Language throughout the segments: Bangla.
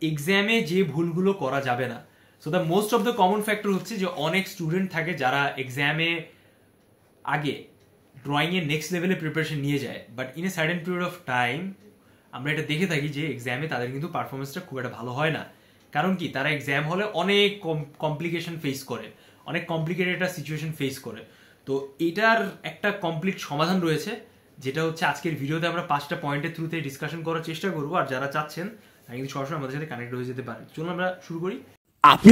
এক্সামে যে ভুলগুলো করা যাবে না। So the most of the common factor হচ্ছে যে অনেক স্টুডেন্ট থাকে যারা এক্সামে আগে ড্রয়িংয়ের নেক্সট লেভেলে প্রিপারেশন নিয়ে যায়, but in a certain period of time আমরা এটা দেখে থাকি যে এক্সামে তাদের কিন্তু পারফরমেন্সটা খুব একটা ভালো হয় না। কারণ কি, তারা এক্সাম হলে অনেক কমপ্লিকেশন ফেস করে, অনেক কমপ্লিকেটেড একটা সিচুয়েশন ফেস করে। তো এটার একটা কমপ্লিট সমাধান রয়েছে, যেটা হচ্ছে আজকের ভিডিওতে আমরা 5টা পয়েন্টের থ্রুতে ডিসকাশন করার চেষ্টা করবো। আর যারা চাচ্ছেন তারা কিন্তু সরাসরি আমাদের সাথে কানেক্ট হয়ে যেতে পারেন। চলুন আমরা শুরু করি। আপনি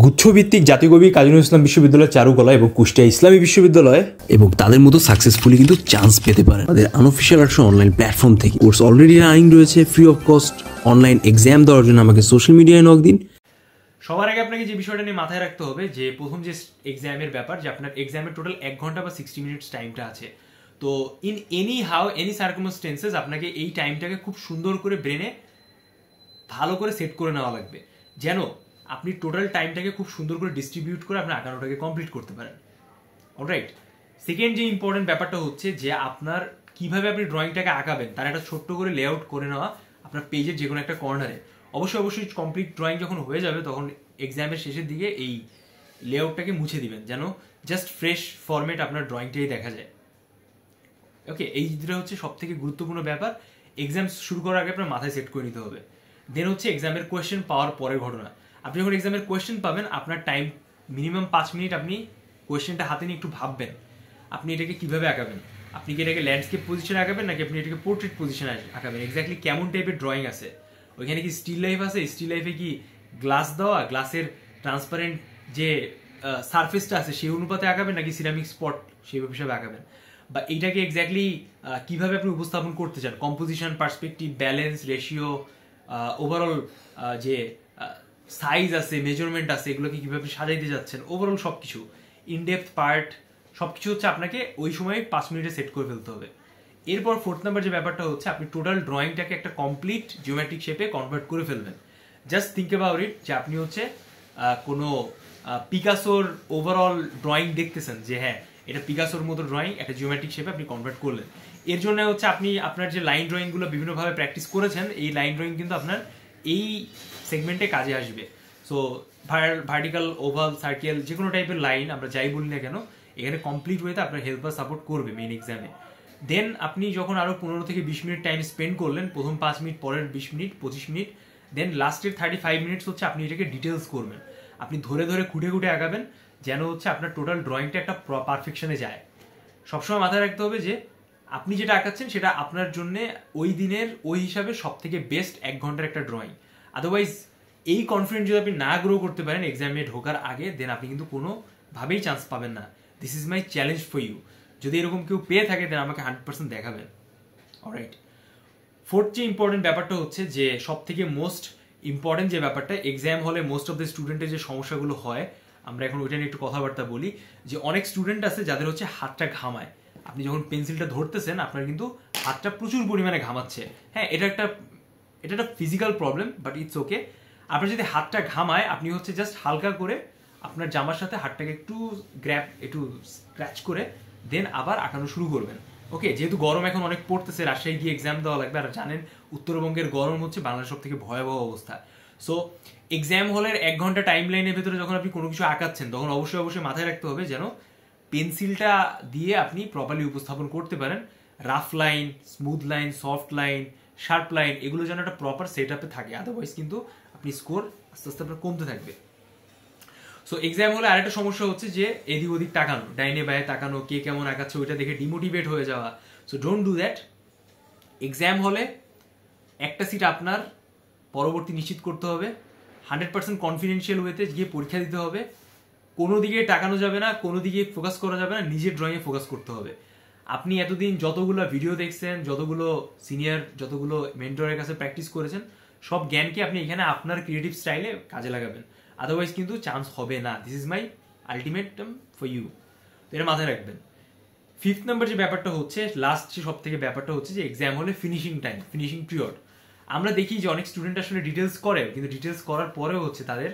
গুচ্ছভিত্তিক জাতীয় কবি কাজী নজরুল ইসলাম বিশ্ববিদ্যালয় চারুকলা এবং কুষ্টিয়া ইসলামী বিশ্ববিদ্যালয় এবং তাদের মতো সাকসেসফুলি কিন্তু চান্স পেতে পারেন তাদের আনঅফিশিয়াল আর্টস অনলাইন প্ল্যাটফর্ম থেকে। কোর্স অলরেডি রানিং রয়েছে, free of cost. Online exam দেওয়ার জন্য আমাকে সোশ্যাল মিডিয়ায় নক দিন। সবার আগে আপনাকে যে বিষয়টা নিয়ে মাথায় রাখতে হবে যে প্রথম যে এক্সামের ব্যাপার, যে আপনার এক্সামের টোটাল 1 ঘন্টা বা 60 মিনিটস টাইমটা আছে। তো ইন এনি সার্কামস্টেন্সেস আপনাকে এই টাইমটাকে খুব সুন্দর করে ব্রেনে ভালো করে সেট করে নেওয়া লাগবে, যেন আপনি টোটাল টাইমটাকে খুব সুন্দর করে ডিস্ট্রিবিউট করে আপনার আঁকানোটাকে কমপ্লিট করতে পারেন। অলরাইট, সেকেন্ড যে ইম্পর্টেন্ট ব্যাপারটা হচ্ছে যে আপনার কিভাবে আপনি ড্রয়িংটাকে আঁকাবেন তার একটা ছোট্ট করে লেআউট করে নেওয়া আপনার পেজের যে কোনো একটা কর্নারে। অবশ্যই কমপ্লিট ড্রয়িং যখন হয়ে যাবে তখন এক্সামের শেষের দিকে এই লেআউটটাকে মুছে দিবেন, যেন জাস্ট ফ্রেশ ফরম্যাট আপনার ড্রয়িংটাই দেখা যায়। ওকে, এই দুটো হচ্ছে সব থেকে গুরুত্বপূর্ণ ব্যাপার। এক্সাম শুরু করার আগে আপনার মাথায় সেট করে নিতে হবে। দেন হচ্ছে এক্সামের কোয়েশ্চেন পাওয়ার পরের ঘটনা। আপনি যখন এক্সামের কোয়েশ্চেন পাবেন আপনার টাইম মিনিমাম 5 মিনিট আপনি কোয়েশ্চেনটা হাতে নিয়ে একটু ভাববেন আপনি এটাকে কিভাবে আঁকাবেন। আপনি কি এটাকে ল্যান্ডস্কেপ পজিশনে আঁকাবেন নাকি আপনি এটাকে পোর্ট্রেট পজিশনে আঁকাবেন, এক্স্যাক্টলি কেমন টাইপের ড্রয়িং আছে, ওইখানে কি স্টিল লাইফ আছে, স্টিল লাইফে কি গ্লাস দেওয়া, গ্লাসের ট্রান্সপারেন্ট যে সারফেসটা আছে সেই অনুপাতে আঁকাবেন নাকি সিরামিক স্পট সেই হিসাবে আঁকাবেন, বা এইটাকে এক্স্যাক্টলি কিভাবে আপনি উপস্থাপন করতে চান, composition, perspective, balance, ratio, overall যে সাইজ আছে, মেজারমেন্ট আছে, এগুলোকে কিভাবে সাজাইতে যাচ্ছেন, ওভারঅল সবকিছু ইনডেপথ পার্ট সবকিছু হচ্ছে আপনাকে ওই সময় 5 মিনিটে সেট করে ফেলতে হবে। এরপর 4th নাম্বার যে ব্যাপারটা হচ্ছে আপনি টোটাল ড্রয়িংটাকে একটা কমপ্লিট জিওমেট্রিক শেপে কনভার্ট করে ফেলবেন। জাস্ট থিঙ্ক অ্যাবাউট ইট যে আপনি হচ্ছে কোনো পিকাসোর ওভারঅল ড্রয়িং দেখতেছেন, যে হ্যাঁ এটা পিকাসোর মতো ড্রয়িং একটা জিওমেট্রিক শেপে আপনি কনভার্ট করলেন। এর জন্য হচ্ছে আপনি আপনার যে লাইন ড্রয়িংগুলো বিভিন্নভাবে প্র্যাকটিস করেছেন, এই লাইন ড্রয়িং কিন্তু আপনার এই সেগমেন্টে কাজে আসবে। সো ভার্টিক্যাল, ওভাল, সার্কেল যে কোনো টাইপের লাইন আমরা যাই বলি না কেন এখানে কমপ্লিট ওয়েতে আপনার হেল্প বা সাপোর্ট করবে মেইন এক্সামে। দেন আপনি যখন আরও 15 থেকে 20 মিনিট টাইম স্পেন্ড করলেন, প্রথম 5 মিনিট, পরের 20 মিনিট, 25 মিনিট, দেন লাস্টের 35 মিনিটস হচ্ছে আপনি এটাকে ডিটেলস করবেন। আপনি ধরে ধরে খুঁটে খুঁটে আঁকাবেন যেন হচ্ছে আপনার টোটাল ড্রয়িংটা একটা পারফেকশনে যায়। সবসময় মাথায় রাখতে হবে যে আপনি যেটা আঁকাচ্ছেন সেটা আপনার জন্য ওই দিনের ওই হিসাবে সব থেকে বেস্ট 1 ঘন্টার একটা ড্রয়িং। আদারওয়াইজ এই কনফিডেন্স যদি আপনি না গ্রো করতে পারেন এক্সামে ঢোকার আগে, দেন আপনি কিন্তু কোনোভাবেই চান্স পাবেন না। This is my challenge for you. যদি এরকম কেউ পেয়ে থাকে দেন আমাকে 100% দেখাবেন। অলরাইট, 4th যে ইম্পর্টেন্ট ব্যাপারটা হচ্ছে যে সব থেকে মোস্ট ইম্পর্টেন্ট যে ব্যাপারটা, এক্সাম হলে মোস্ট অফ দ্য স্টুডেন্টের যে সমস্যাগুলো হয় আমরা এখন ওইটা নিয়ে একটু কথাবার্তা বলি। যে অনেক স্টুডেন্ট আছে যাদের হচ্ছে হাতটা ঘামায়, আপনি যখন পেন্সিলটা ধরতেছেন আপনার কিন্তু হাতটা প্রচুর পরিমাণে ঘামাচ্ছে। হ্যাঁ, এটা একটা physical problem, but it's okay. আপনার যদি হাতটা ঘামায় আপনি হচ্ছে জাস্ট হালকা করে আপনার জামার সাথে হাতটাকে একটু স্ক্র্যাচ করে দেন আবার আঁকানো শুরু করবেন। ওকে, যেহেতু গরম এখন অনেক পড়তেছে, রাজশাহী গিয়ে এক্সাম দেওয়া লাগবে, আর জানেন উত্তরবঙ্গের গরম হচ্ছে বাংলাদেশ সব থেকে ভয়াবহ অবস্থা। সো এক্সাম হলের 1 ঘন্টা টাইম লাইনের ভেতরে যখন আপনি কোনো কিছু আঁকাচ্ছেন তখন অবশ্যই মাথায় রাখতে হবে যেন পেন্সিলটা দিয়ে আপনি প্রপারলি উপস্থাপন করতে পারেন। Rough line, smooth line, soft line, sharp line, এগুলো যেন একটা প্রপার সেট আপে থাকে, আদারওয়াইজ কিন্তু আপনি স্কোর আস্তে আস্তে আপনার কমতে থাকবে। সো এক্সাম হলে আরেকটা সমস্যা হচ্ছে যে এদিক ওদিক তাকানো, ডাইনে বায়ে তাকানো, কে কেমন আঁকাচ্ছে ওইটা দেখে ডিমোটিভেট হয়ে যাওয়া। So don't do that. Exam হলে একটা সিট আপনার পরবর্তী নিশ্চিত করতে হবে, 100% কনফিডেন্সিয়াল ওয়েতে গিয়ে পরীক্ষা দিতে হবে। কোনো দিকে তাকানো যাবে না, কোনো দিকে ফোকাস করা যাবে না, নিজের ড্রয়িংয়ে ফোকাস করতে হবে। আপনি এতদিন যতগুলো ভিডিও দেখছেন, যতগুলো সিনিয়র, যতগুলো মেন্টরের কাছে প্র্যাকটিস করেছেন, সব জ্ঞানকে আপনি এখানে আপনার ক্রিয়েটিভ স্টাইলে কাজে লাগাবেন, আদারওয়াইজ কিন্তু চান্স হবে না। This is my ultimatum for you, এটা মাথায় রাখবেন। 5th নাম্বার যে ব্যাপারটা হচ্ছে, লাস্ট যে সব থেকে ব্যাপারটা হচ্ছে যে এক্সাম হলে ফিনিশিং টাইম, ফিনিশিং পিরিয়ড। আমরা দেখি যে অনেক স্টুডেন্ট আসলে ডিটেলস করে, কিন্তু ডিটেলস করার পরেও হচ্ছে তাদের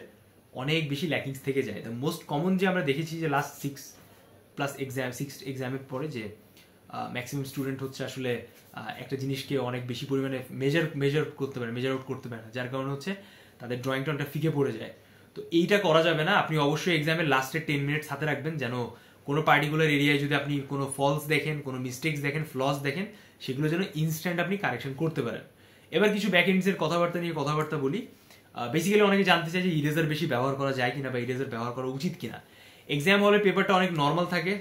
অনেক বেশি ল্যাকিংস থেকে যায়। দ্য মোস্ট কমন যে আমরা দেখেছি যে লাস্ট 6 এক্সামের পরে যে ম্যাক্সিমাম স্টুডেন্ট হচ্ছে আসলে একটা জিনিসকে অনেক বেশি পরিমাণে মেজার আউট করতে পারে না, যার কারণে হচ্ছে তাদের ড্রয়িংটা অনেকটা ফিকে পড়ে যায়। তো এইটা করা যাবে না। আপনি অবশ্যই এক্সামের লাস্টের 10 মিনিটস হাতে রাখবেন, যেন কোনো পার্টিকুলার এরিয়ায় যদি আপনি কোনো ফলস দেখেন, কোনো মিস্টেক্স দেখেন, ফ্লস দেখেন, সেগুলো যেন ইনস্ট্যান্ট আপনি কারেকশন করতে পারেন। এবার কিছু ব্যাক এন্ডসের কথাবার্তা বলি। বেসিক্যালি অনেকে জানতে চাই যে ইরেজার বেশি ব্যবহার করা যায় কিনা বা ইরেজার ব্যবহার করা উচিত কিনা। এক্সাম হলে পেপারটা অনেক নর্মাল থাকে,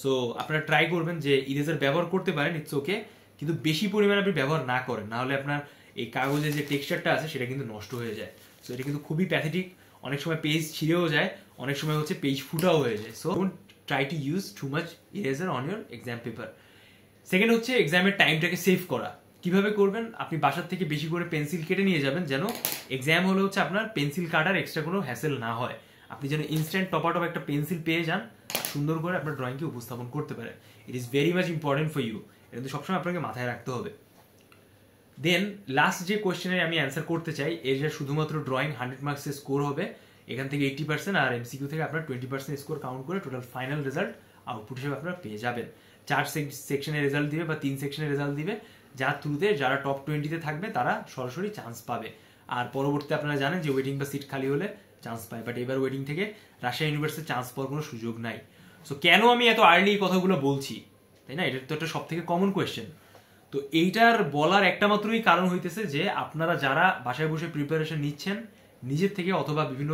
সো আপনারা ট্রাই করবেন যে ইরেজার ব্যবহার করতে পারেন, ইটস ওকে, কিন্তু বেশি পরিমাণে আপনি ব্যবহার না করেন, না হলে আপনার এই কাগজের যে টেক্সচারটা আছে সেটা কিন্তু নষ্ট হয়ে যায়। সো এটা কিন্তু খুবই প্যাথেটিক, অনেক সময় পেজ ছিঁড়েও যায়, অনেক সময় হচ্ছে পেজ ফুটাও হয়ে যায়। So don't try to use too much eraser on your exam paper. Second হচ্ছে এক্সামের টাইমটাকে সেভ করা। কিভাবে করবেন? আপনি বাসার থেকে বেশি করে পেন্সিল কেটে নিয়ে যাবেন, যেন এক্সাম হলে হচ্ছে আপনার পেন্সিল কাটার এক্সট্রা কোনো হ্যাসেল না হয়। আপনি যেন ইনস্ট্যান্ট টপ একটা পেন্সিল পেয়ে যান, সুন্দর করে আপনার ড্রয়িংকে উপস্থাপন করতে পারেন। It is very much important for you, এটা কিন্তু সবসময় আপনাকে মাথায় রাখতে হবে। দেন লাস্ট যে কোয়েশ্চেনের আমি অ্যান্সার করতে চাই, এর যে শুধুমাত্র ড্রয়িং 100 মার্কসের স্কোর হবে, এখান থেকে 80% আর এমসিকিউ থেকে আপনার 20% স্কোর কাউন্ট করে টোটাল ফাইনাল রেজাল্ট আউটপুট হিসেবে আপনারা পেয়ে যাবেন। 4 সেকশনের রেজাল্ট দিবে বা 3 সেকশনের রেজাল্ট দিবে, যার থ্রুতে যারা টপ 20-তে থাকবে তারা সরাসরি চান্স পাবে। আর পরবর্তীতে আপনারা জানেন যে ওয়েটিং বা সিট খালি হলে চান্স পায়, বাট এবার ওয়েটিং থেকে রাজশাহী ইউনিভার্সিটিতে চান্স পাওয়ার কোনো সুযোগ নাই। সো কেন আমি এত আর্লি এই কথাগুলো বলছি, তাই না? এটা তো একটা সব থেকে কমন কোয়েশ্চেন। তো এইটার বলার একটা মাত্রই কারণ হইতেছে যে আপনারা যারা বাসায় বসে প্রিপারেশন নিচ্ছেন নিজের থেকে অথবা বিভিন্ন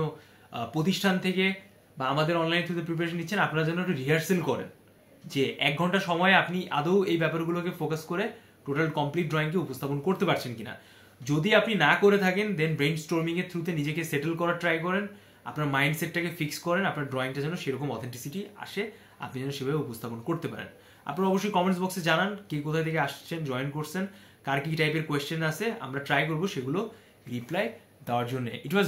প্রতিষ্ঠান থেকে বা আমাদের অনলাইন থ্রুতে প্রিপারেশন নিচ্ছেন, আপনারা যেন একটু রিহার্সেল করেন যে 1 ঘন্টা সময় আপনি আদৌ এই ব্যাপারগুলোকে ফোকাস করে টোটাল কমপ্লিট ড্রয়িংকে উপস্থাপন করতে পারছেন কিনা। যদি আপনি না করে থাকেন, দেন ব্রেইন স্টর্মিং এর থ্রুতে নিজেকে সেটেল করার ট্রাই করেন, আপনার মাইন্ডসেটটাকে ফিক্স করেন, আপনার ড্রয়িংটা যেন সেরকম অথেন্টিসিটি আসে, আপনি যেন সেভাবে উপস্থাপন করতে পারেন। আপনারা অবশ্যই কমেন্টস বক্সে জানান কে কোথায় থেকে আসছেন, জয়েন করছেন, কার কি টাইপের কোয়েশ্চেন আছে, আমরা ট্রাই করবো সেগুলো রিপ্লাই দেওয়ার জন্য। ইট ওয়াজ